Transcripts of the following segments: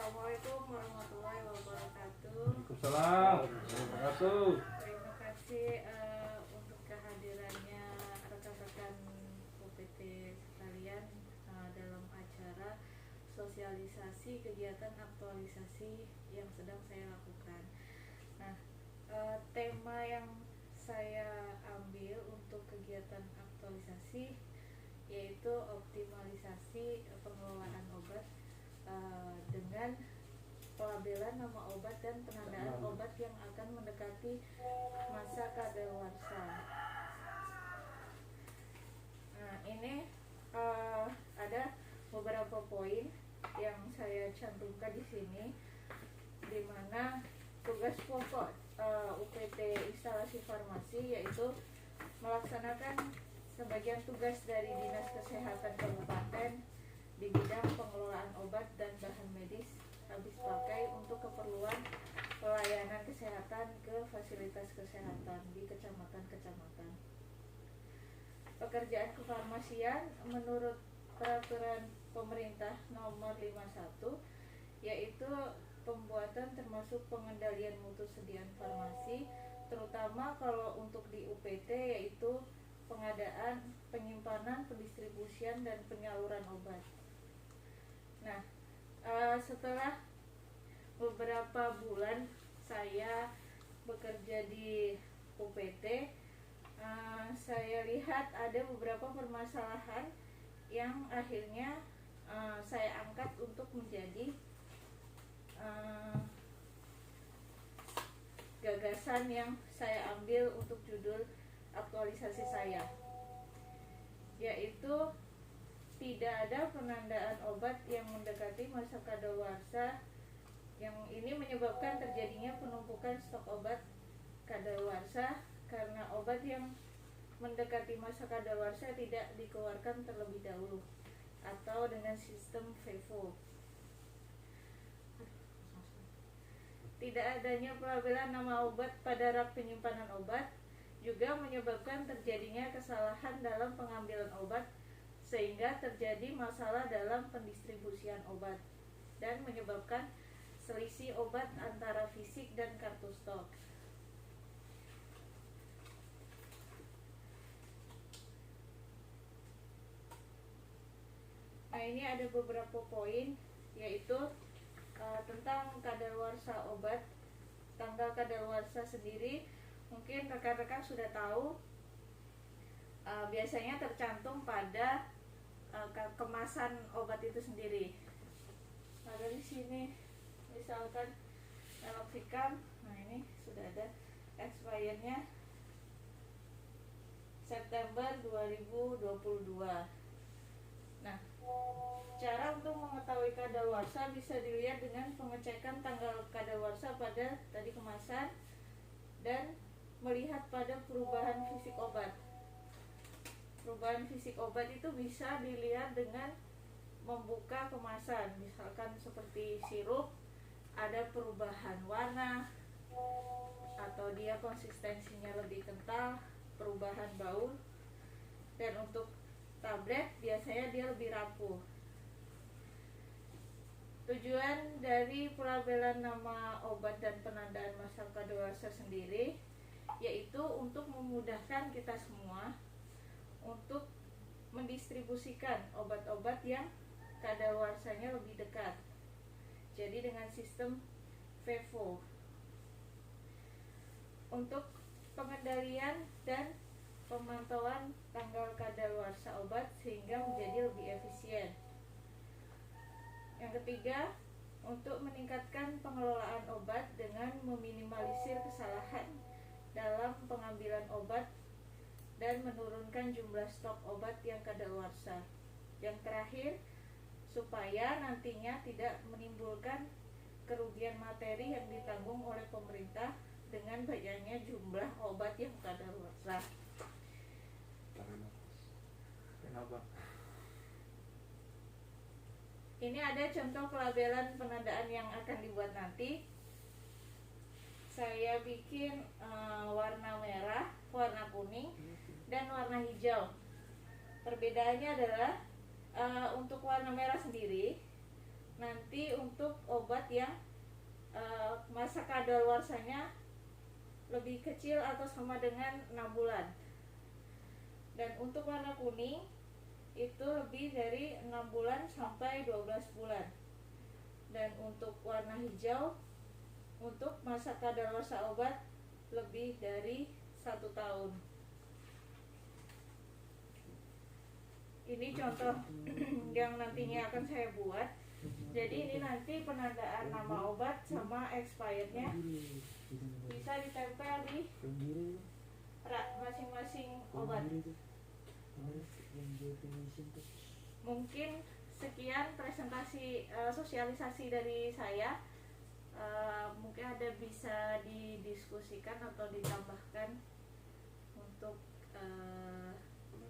Assalamualaikum warahmatullahi wabarakatuh. Waalaikumsalam warahmatullahi wabarakatuh. Terima kasih untuk kehadirannya rekan-rekan UPT sekalian dalam acara sosialisasi kegiatan aktualisasi yang sedang saya lakukan. Nah, tema yang saya ambil untuk kegiatan aktualisasi yaitu optimalisasi pengelolaan obat dengan pelabelan nama obat dan penandaan obat yang akan mendekati masa kadaluarsa. Nah, ini ada beberapa poin yang saya cantumkan di sini, di mana tugas pokok UPT instalasi farmasi yaitu melaksanakan sebagian tugas dari Dinas Kesehatan Kabupaten di bidang pengelolaan obat dan bahan medis habis pakai untuk keperluan pelayanan kesehatan ke fasilitas kesehatan di kecamatan-kecamatan. Pekerjaan kefarmasian menurut peraturan pemerintah nomor 51 yaitu pembuatan termasuk pengendalian mutu sediaan farmasi, terutama kalau untuk di UPT yaitu pengadaan, penyimpanan, pendistribusian, dan penyaluran obat. Nah, setelah beberapa bulan saya bekerja di UPT, saya lihat ada beberapa permasalahan yang akhirnya saya angkat untuk menjadi gagasan yang saya ambil untuk judul aktualisasi saya, yaitu tidak ada penandaan obat yang mendekati masa kadaluarsa, yang ini menyebabkan terjadinya penumpukan stok obat kadaluarsa karena obat yang mendekati masa kadaluarsa tidak dikeluarkan terlebih dahulu atau dengan sistem FIFO. Tidak adanya pelabelan nama obat pada rak penyimpanan obat juga menyebabkan terjadinya kesalahan dalam pengambilan obat sehingga terjadi masalah dalam pendistribusian obat dan menyebabkan selisih obat antara fisik dan kartu stok. Nah, ini ada beberapa poin, yaitu tentang kadaluarsa obat. Tanggal kadaluarsa sendiri mungkin rekan-rekan sudah tahu, biasanya tercantum pada kemasan obat itu sendiri. Nah, dari sini misalkan Meloxicam, nah ini sudah ada expirednya September 2022. Nah, cara untuk mengetahui kadaluarsa bisa dilihat dengan pengecekan tanggal kadaluarsa pada tadi kemasan dan melihat pada perubahan fisik obat. Perubahan fisik obat itu bisa dilihat dengan membuka kemasan, misalkan seperti sirup, ada perubahan warna atau dia konsistensinya lebih kental, perubahan bau, dan untuk tablet biasanya dia lebih rapuh. Tujuan dari pelabelan nama obat dan penandaan masa kadaluarsa sendiri yaitu untuk memudahkan kita semua untuk mendistribusikan obat-obat yang kadaluarsanya lebih dekat. Jadi dengan sistem FIFO. Untuk pengendalian dan pemantauan tanggal kadaluarsa obat sehingga menjadi lebih efisien. Yang ketiga, untuk meningkatkan pengelolaan obat dengan meminimalisir kesalahan dalam pengambilan obat dan menurunkan jumlah stok obat yang kadaluarsa. Yang terakhir, supaya nantinya tidak menimbulkan kerugian materi yang ditanggung oleh pemerintah dengan banyaknya jumlah obat yang kadaluarsa. Kenapa? Ini ada contoh pelabelan penandaan yang akan dibuat nanti. Saya bikin warna merah, warna kuning, dan warna hijau. Perbedaannya adalah untuk warna merah sendiri, nanti untuk obat yang masa kadaluarsanya lebih kecil atau sama dengan 6 bulan. Dan untuk warna kuning itu lebih dari 6 bulan sampai 12 bulan. Dan untuk warna hijau untuk masa kadaluarsa obat lebih dari 1 tahun. Ini contoh yang nantinya akan saya buat. Jadi ini nanti penandaan nama obat sama expirednya bisa ditempel di rak masing-masing obat. Mungkin sekian presentasi sosialisasi dari saya. Mungkin ada bisa didiskusikan atau ditambahkan untuk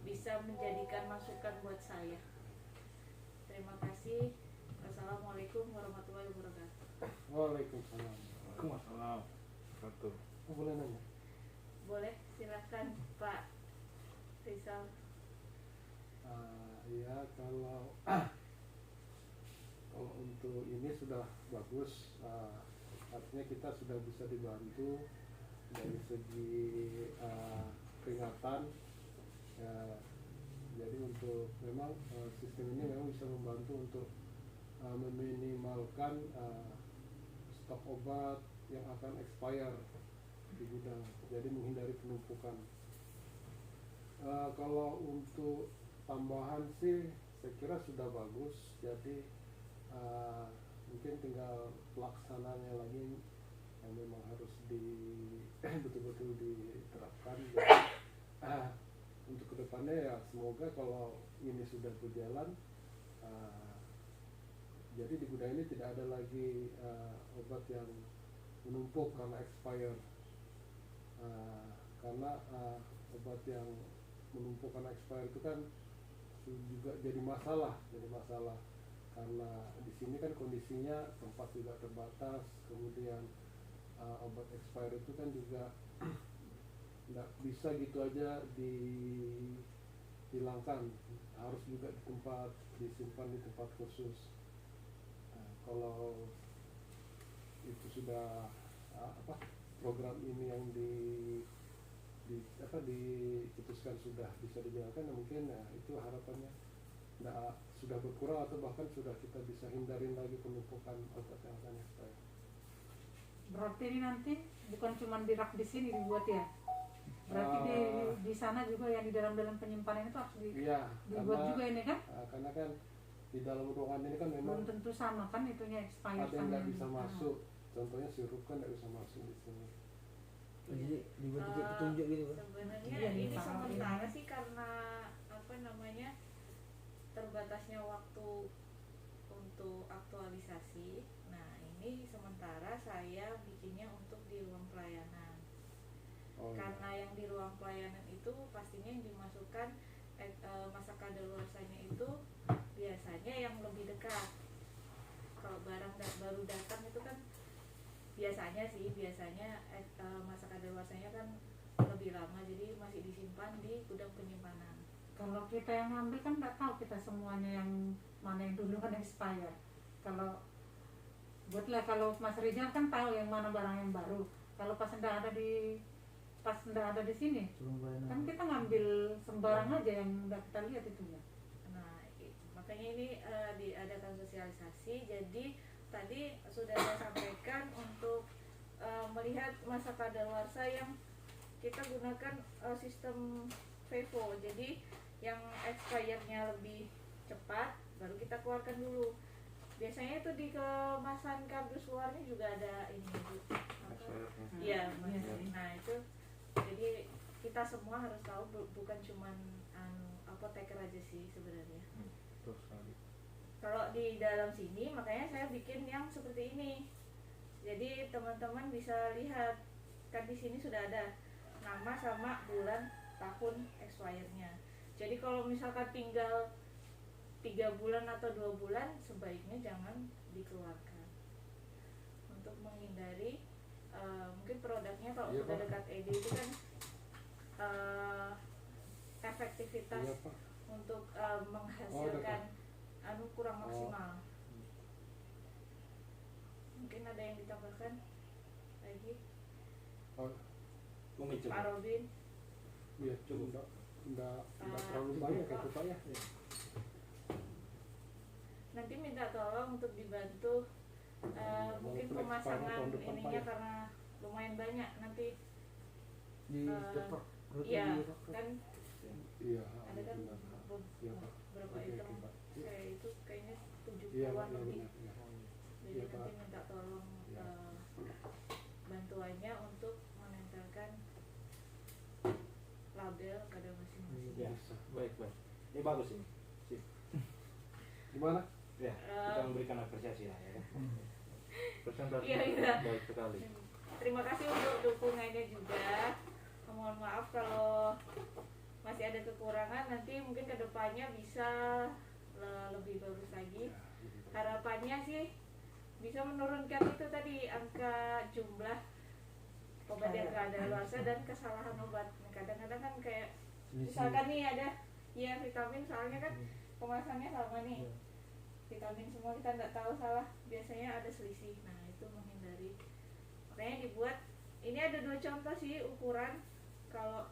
bisa menjadikan masukan buat saya. Terima kasih. Wassalamualaikum warahmatullahi wabarakatuh. Waalaikumsalam. Waalaikumsalam. Satu. Boleh nanya? Boleh, silakan Pak Rizal. Ya kalau untuk ini sudah bagus, artinya kita sudah bisa dibantu dari segi peringatan. Ya, jadi untuk memang sistem ini memang bisa membantu untuk meminimalkan stok obat yang akan expire di gudang, jadi menghindari penumpukan. Kalau untuk tambahan sih saya kira sudah bagus, jadi mungkin tinggal pelaksananya lagi yang memang harus betul-betul diterapkan. Jadi, untuk kedepannya ya semoga kalau ini sudah berjalan, jadi di gudang ini tidak ada lagi obat yang menumpuk karena expire, karena obat yang menumpuk karena expire itu kan juga jadi masalah karena di sini kan kondisinya tempat juga terbatas, kemudian obat expire itu kan juga nggak bisa gitu aja dihilangkan, harus juga disimpan di tempat khusus. Kalau itu sudah program ini yang diputuskan sudah bisa dijalankan, mungkin itu harapannya sudah berkurang atau bahkan sudah kita bisa hindarin lagi penumpukan obat yang akan expire. Berarti ini nanti bukan cuma di rak di sini dibuat ya? Berarti di sana juga yang di dalam penyimpanan itu harus dibuat juga ini kan? Karena kan di dalam ruangan ini kan memang belum tentu sama kan itunya expired. Ada yang nggak bisa masuk, contohnya sirup kan nggak bisa masuk di sini. Jadi dibuat juga petunjuk gitu kan? Sebenarnya Iya, ini Pak. sementara sih karena terbatasnya waktu untuk aktualisasi. Nah ini sementara saya bikinnya untuk di ruang pelayanan. Karena yang di ruang pelayanan itu pastinya yang dimasukkan masa kadaluarsanya itu biasanya yang lebih dekat. Kalau barang baru datang itu kan biasanya masa kadaluarsanya kan lebih lama, jadi masih disimpan di gudang penyimpanan. Kalau kita yang ngambil kan nggak tahu kita semuanya yang mana yang dulu kan expire. Kalau Mas Rizal kan tahu yang mana barang yang baru. Kalau pas nggak ada di sini, kan kita ngambil sembarang aja yang nggak kita lihat itu ya. Nah, makanya ini diadakan sosialisasi. Jadi tadi sudah saya sampaikan untuk melihat masa kadaluarsa yang kita gunakan sistem FIFO. Jadi yang expirednya lebih cepat baru kita keluarkan dulu. Biasanya itu di kemasan kardus luarnya juga ada ini Bu. Iya, nah itu jadi kita semua harus tahu, bukan cuman apoteker aja sih sebenarnya. Terus sekali. Kalau di dalam sini makanya saya bikin yang seperti ini. Jadi teman-teman bisa lihat kan di sini sudah ada nama sama bulan tahun expirednya. Jadi kalau misalkan tinggal 3 bulan atau 2 bulan sebaiknya jangan dikeluarkan untuk menghindari mungkin produknya kalau sudah dekat ED itu kan efektivitas untuk menghasilkan kurang maksimal. ditambahkan lagi Oh, Umi Pak coba. Robin? iya cukup enggak terlalu banyak ya Pak ya. Nanti minta tolong untuk dibantu mungkin Mau pemasangan tahun depan, ininya Pak, ya? karena lumayan banyak nanti. Di Eh, depak. Iya kan Iya, ada kan benar. Iya, Pak. berapa Oke, item oke, Pak. saya itu kayaknya Iya, 70-an Pak, iya lebih. benar. Iya. Jadi Iya, nanti Pak. minta tolong Iya. bantuannya untuk menempelkan label pada masing-masing. Ya. Bisa. Baik, baik. Ini bagus ini. Sip. Gimana? Ya, kita memberikan apresiasi lah ya. Presentasi Iya, iya. baik sekali. Terima kasih untuk dukungannya juga. Mohon maaf kalau masih ada kekurangan, nanti mungkin kedepannya bisa lebih bagus lagi. Harapannya sih bisa menurunkan itu tadi angka jumlah obat yang kadaluarsa dan kesalahan obat. Kadang-kadang kan kayak misalkan nih ada ya vitamin, soalnya kan kemasannya sama nih vitamin semua, kita nggak tahu salah, biasanya ada selisih. Nah itu menghindari, makanya dibuat ini ada 2 contoh sih ukuran. Kalau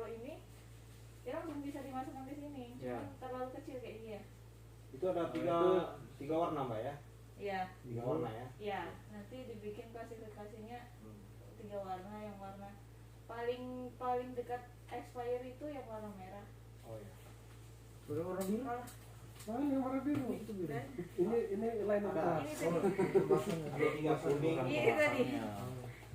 ini ya belum bisa dimasukkan ke sini, Ya. cuma terlalu kecil kayak ini ya. Itu ada tiga warna Mbak ya? Iya, 3 warna ya. ya nanti dibikin klasifikasinya 3 warna. Yang warna paling dekat expiry itu yang warna merah. Oh ya. Udah orang biru. Kalau Nah, ini warna biru. Itu biru. dan Ini lain Ada. atas. ini tadi Ada 3 kuning, Iya, tadi.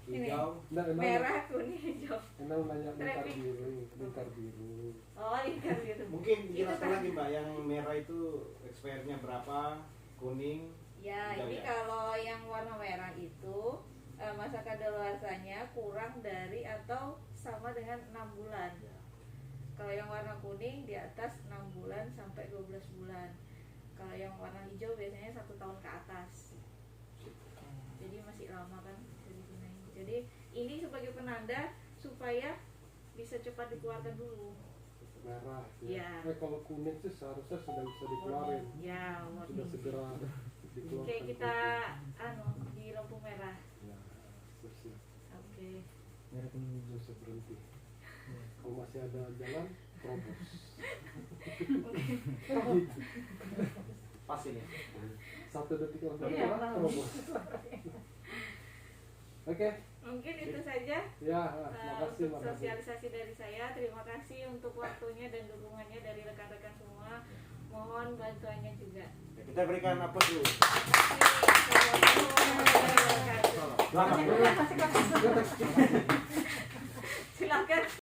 hijau. Nah, merah, kuning, hijau. Enam nanya lingkar Traffic. biru, lingkar biru. Oh, lingkar biru. Mungkin Itu dijelaskan kan- lagi Mbak, yang merah itu expirednya berapa, kuning. Ya, Hijau ini ya? kalau yang warna merah itu masa kadaluarsanya kurang dari atau sama dengan 6 bulan. Kalau yang warna kuning di atas 6 bulan sampai 12 bulan. Kalau yang warna hijau biasanya 1 tahun ke atas. Jadi masih lama kan bisa digunain. Jadi ini sebagai penanda supaya bisa cepat dikeluarkan dulu. Merah. Iya. Kalau kuning sih seharusnya sudah bisa dikeluarin. Ya, Sudah warning. segera dikeluarkan. Kayak kita di lampu merah. Ya, siap-siap. Oke. Merah kuning hijau. Bisa berhenti. Kalau masih ada jalan, terobos. Pas ini. 1 detik lagi Iya, terobos. Oke, Mungkin itu saja ya, makasih untuk Mbak Nadia. sosialisasi dari saya. Terima kasih untuk waktunya dan dukungannya dari rekan-rekan semua. Mohon bantuannya juga. Ya, kita berikan apa dulu? Assalamualaikum warahmatullahi wabarakatuh. Selamat. Silakan.